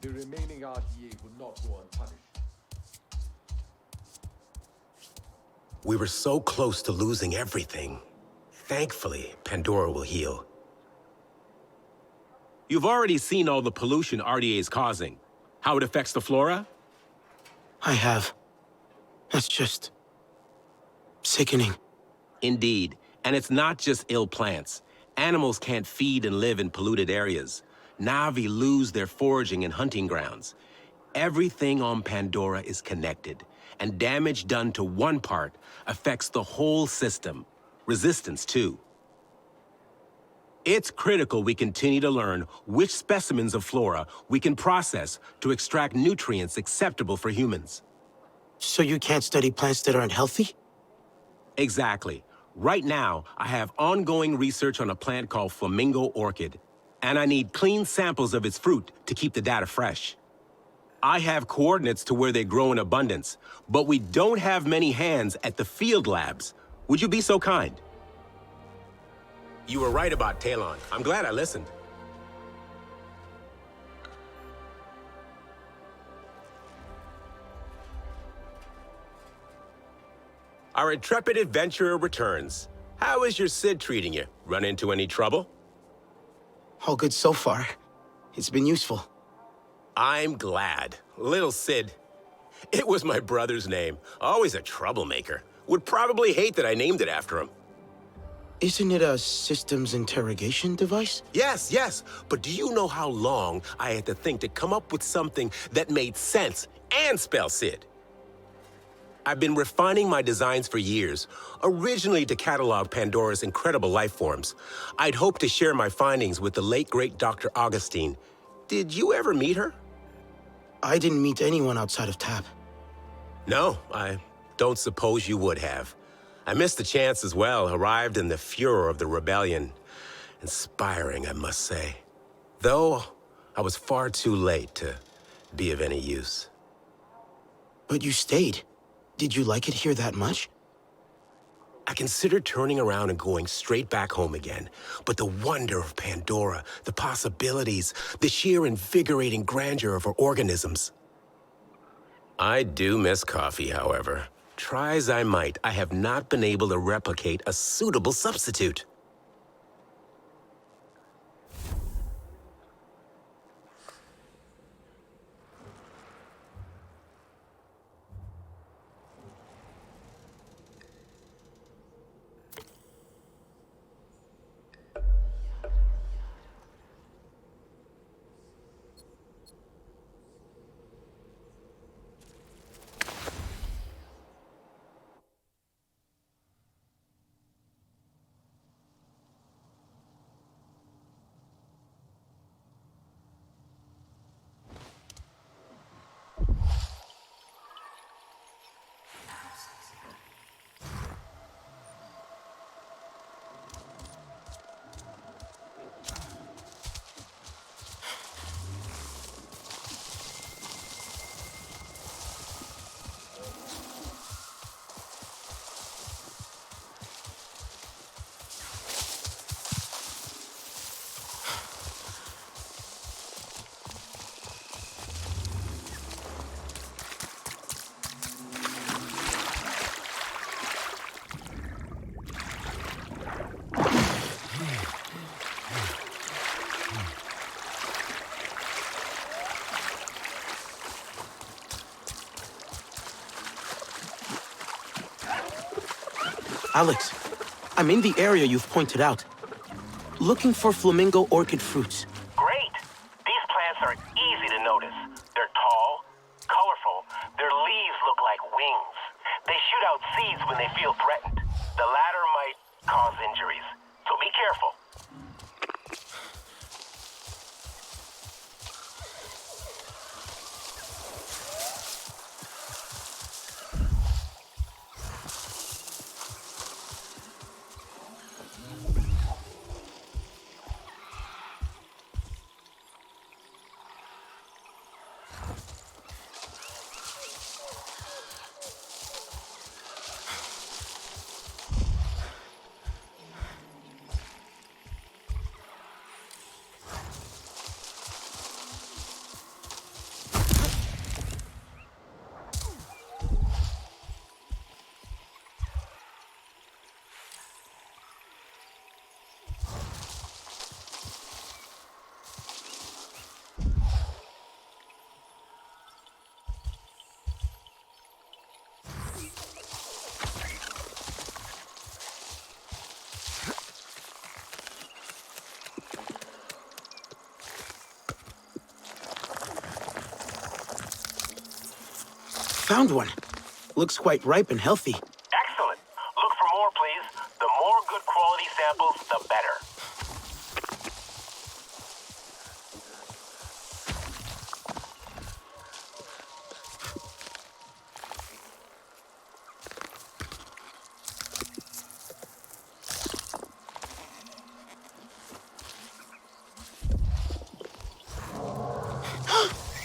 The remaining RDA will not go unpunished. We were so close to losing everything. Thankfully, Pandora will heal. You've already seen all the pollution RDA is causing. How it affects the flora? I have. That's just... sickening. Indeed. And it's not just ill plants. Animals can't feed and live in polluted areas. Na'vi lose their foraging and hunting grounds. Everything on Pandora is connected, and damage done to one part affects the whole system. Resistance, too. It's critical we continue to learn which specimens of flora we can process to extract nutrients acceptable for humans. So you can't study plants that aren't healthy? Exactly. Right now, I have ongoing research on a plant called flamingo orchid, and I need clean samples of its fruit to keep the data fresh. I have coordinates to where they grow in abundance, but we don't have many hands at the field labs. Would you be so kind? You were right about Talon. I'm glad I listened. Our intrepid adventurer returns. How is your Sid treating you? Run into any trouble? All good so far. It's been useful. I'm glad. Little Sid. It was my brother's name. Always a troublemaker. Would probably hate that I named it after him. Isn't it a systems interrogation device? Yes. But do you know how long I had to think to come up with something that made sense and spell Sid? I've been refining my designs for years, originally to catalog Pandora's incredible life forms. I'd hoped to share my findings with the late, great Dr. Augustine. Did you ever meet her? I didn't meet anyone outside of TAP. No, I don't suppose you would have. I missed the chance as well, arrived in the furor of the rebellion. Inspiring, I must say. Though, I was far too late to be of any use. But you stayed. Did you like it here that much? I considered turning around and going straight back home again. But the wonder of Pandora, the possibilities, the sheer invigorating grandeur of her organisms. I do miss coffee, however. Try as I might, I have not been able to replicate a suitable substitute. Alex, I'm in the area you've pointed out. Looking for flamingo orchid fruits. Great! These plants are easy to notice. They're tall, colorful, their leaves look like wings. They shoot out seeds when they feel threatened. The latter might cause injuries, so be careful. found one. Looks quite ripe and healthy. Excellent. Look for more, please. The more good quality samples, the better.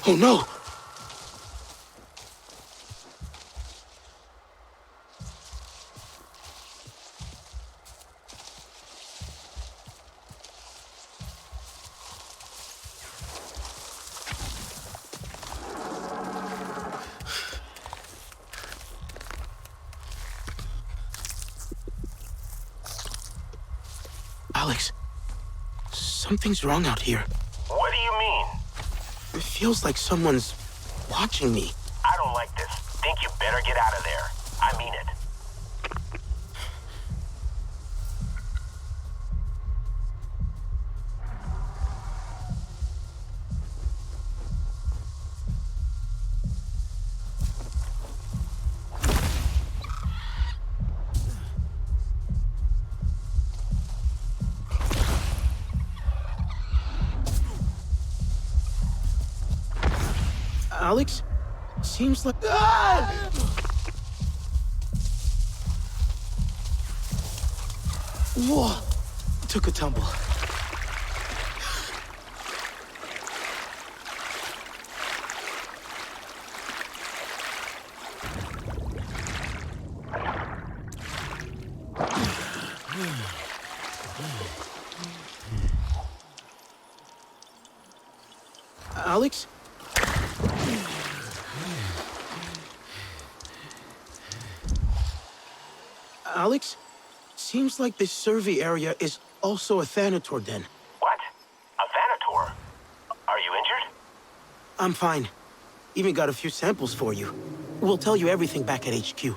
Oh no! Alex, something's wrong out here. What do you mean? It feels like someone's watching me. I don't like this. Think you better get out of there. I mean it. Alex? Seems like... Whoa! Took a tumble. Alex? Alex? Seems like this survey area is also a Thanator den. What? A Thanator? Are you injured? I'm fine. Even got a few samples for you. We'll tell you everything back at HQ.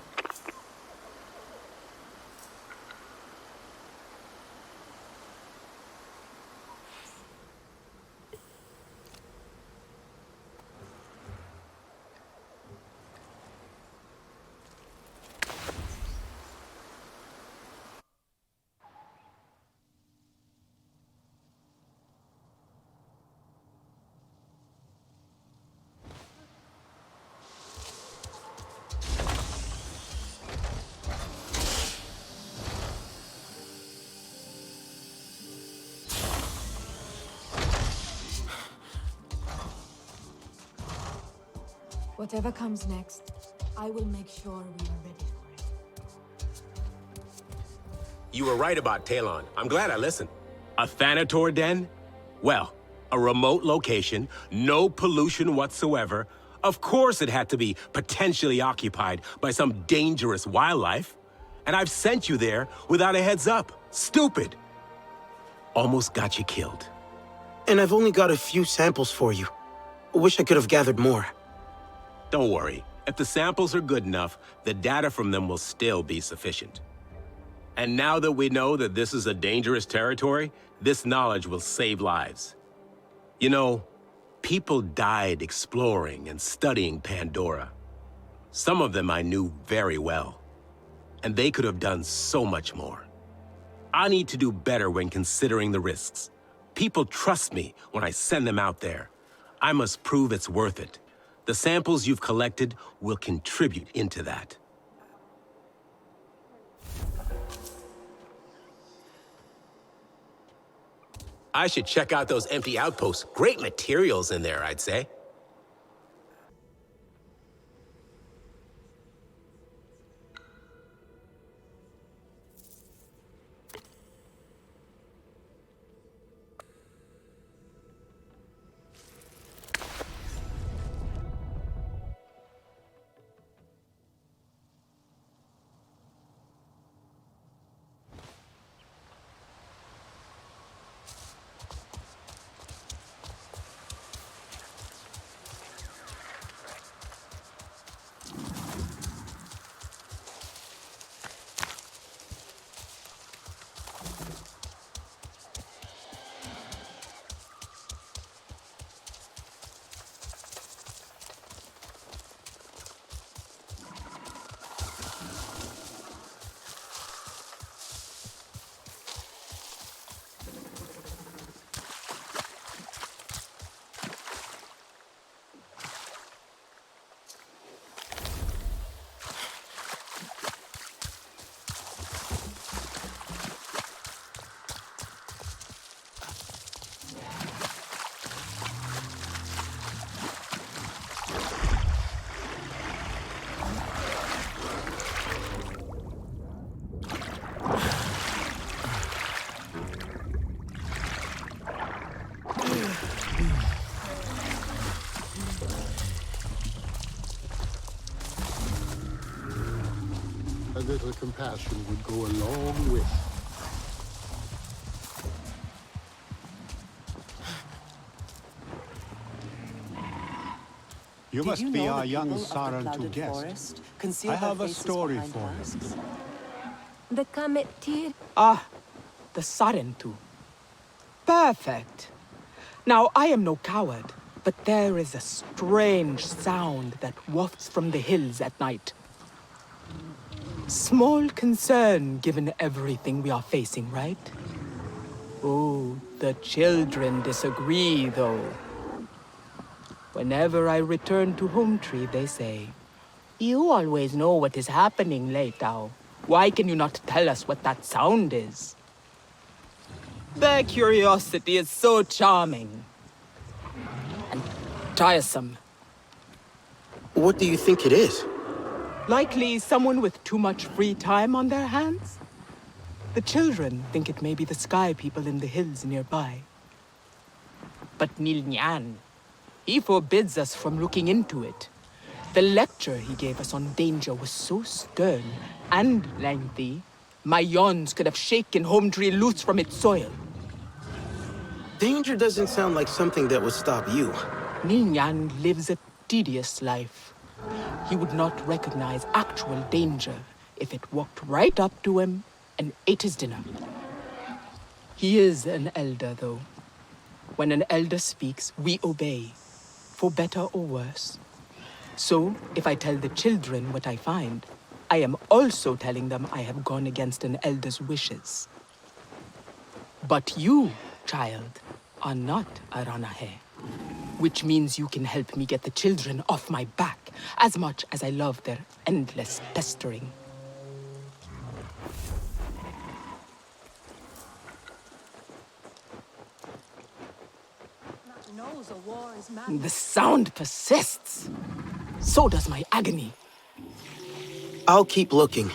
Whatever comes next, I will make sure we are ready for it. You were right about Talon. I'm glad I listened. A Thanator den? Well, a remote location, no pollution whatsoever. Of course it had to be potentially occupied by some dangerous wildlife. And I've sent you there without a heads up. Stupid. Almost got you killed. And I've only got a few samples for you. Wish I could have gathered more. Don't worry. If the samples are good enough, the data from them will still be sufficient. And now that we know that this is a dangerous territory, this knowledge will save lives. You know, people died exploring and studying Pandora. Some of them I knew very well. And they could have done so much more. I need to do better when considering the risks. People trust me when I send them out there. I must prove it's worth it. The samples you've collected will contribute into that. I should check out those empty outposts. Great materials in there, I'd say. little compassion would go a long way. You Did must you be know our the young people of the Saran to Clouded guest. Forest conceal I their have a faces story behind for you. masks? The Kametir. Ah, the Sarentu. Perfect. Now, I am no coward, but there is a strange sound that wafts from the hills at night. Small concern given everything we are facing, right? Oh, the children disagree, though. Whenever I return to Home Tree, they say, "You always know what is happening, Leitao. Why can you not tell us what that sound is?" Their curiosity is so charming. And tiresome. What do you think it is? Likely someone with too much free time on their hands? The children think it may be the sky people in the hills nearby. But Nilnyan, he forbids us from looking into it. The lecture he gave us on danger was so stern and lengthy, my yawns could have shaken Home Tree loose from its soil. Danger doesn't sound like something that would stop you. Nilnyan lives a tedious life. He would not recognize actual danger if it walked right up to him and ate his dinner. He is an elder, though. When an elder speaks, we obey, for better or worse. So, if I tell the children what I find, I am also telling them I have gone against an elder's wishes. But you, child, are not a Ranahe, which means you can help me get the children off my back, as much as I love their endless pestering. Knows a war is mad. The sound persists. So does my agony. I'll keep looking.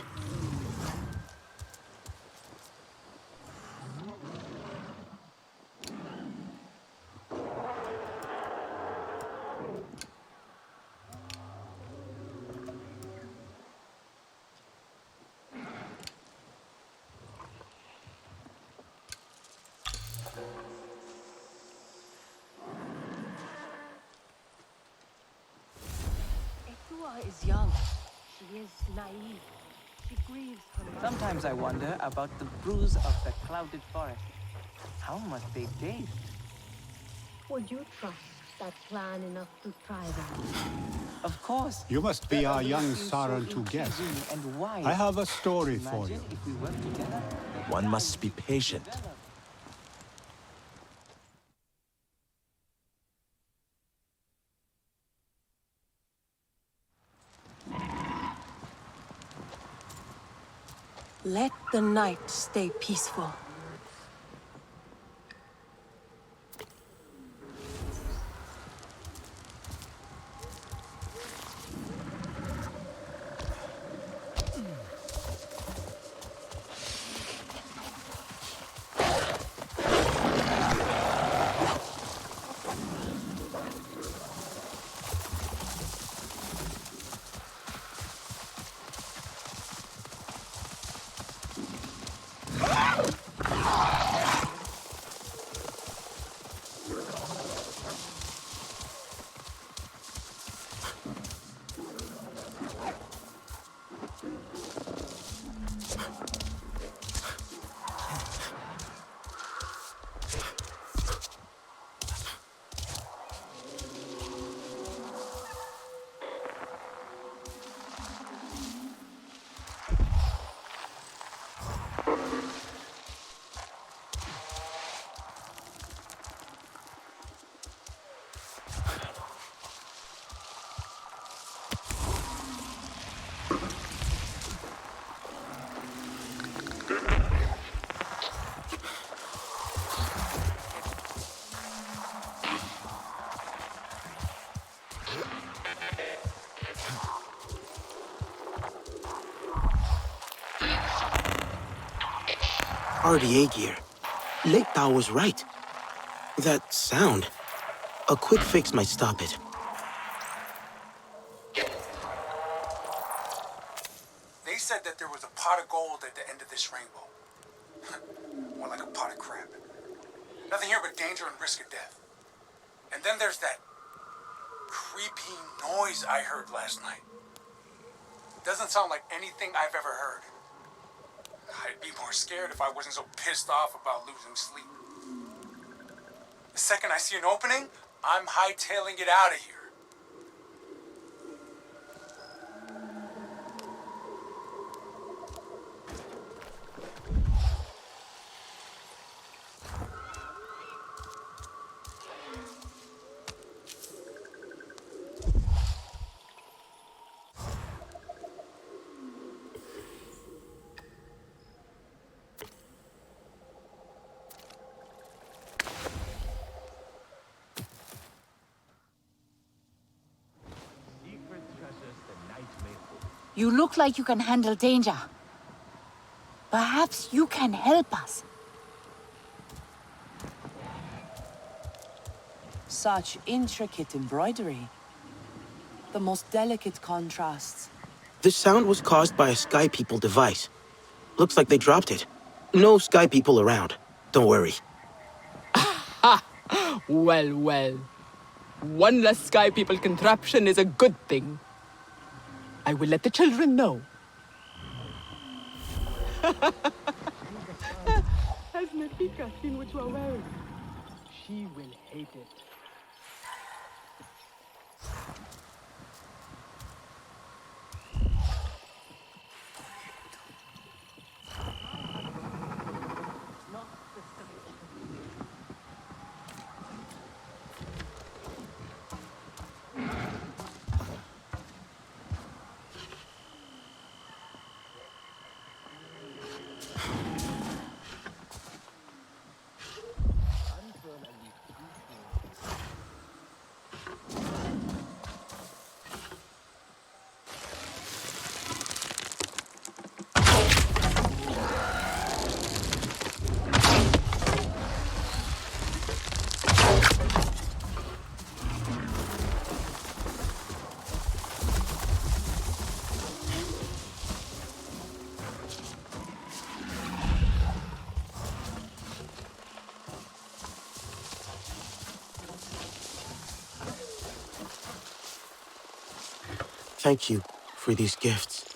Etua is young. She is naive. She grieves her mother. Sometimes I wonder about the brews of the Clouded Forest. How must they taste? Would you trust that clan enough to try them? Of course. You must be our young Seems so Saran to guest. intriguing and wise. I have a story for Imagine you. if we work together. One must be patient. Let the night stay peaceful. RDA gear. Lake Tao was right. That sound. A quick fix might stop it. They said that there was a gold at the end of this rainbow. More like a pot of crap. Nothing here but danger and risk of death. And then there's that creepy noise I heard last night. Doesn't sound like anything I've ever heard. I'd be more scared if I wasn't so pissed off about losing sleep. The second I see an opening, I'm hightailing it out of here. You look like you can handle danger. Perhaps you can help us. Such intricate embroidery. The most delicate contrasts. The sound was caused by a Sky People device. Looks like they dropped it. No Sky People around. Don't worry. Well, well. One less Sky People contraption is a good thing. I will let the children know. Has Nafika seen what you are wearing? She will hate it. Thank you for these gifts.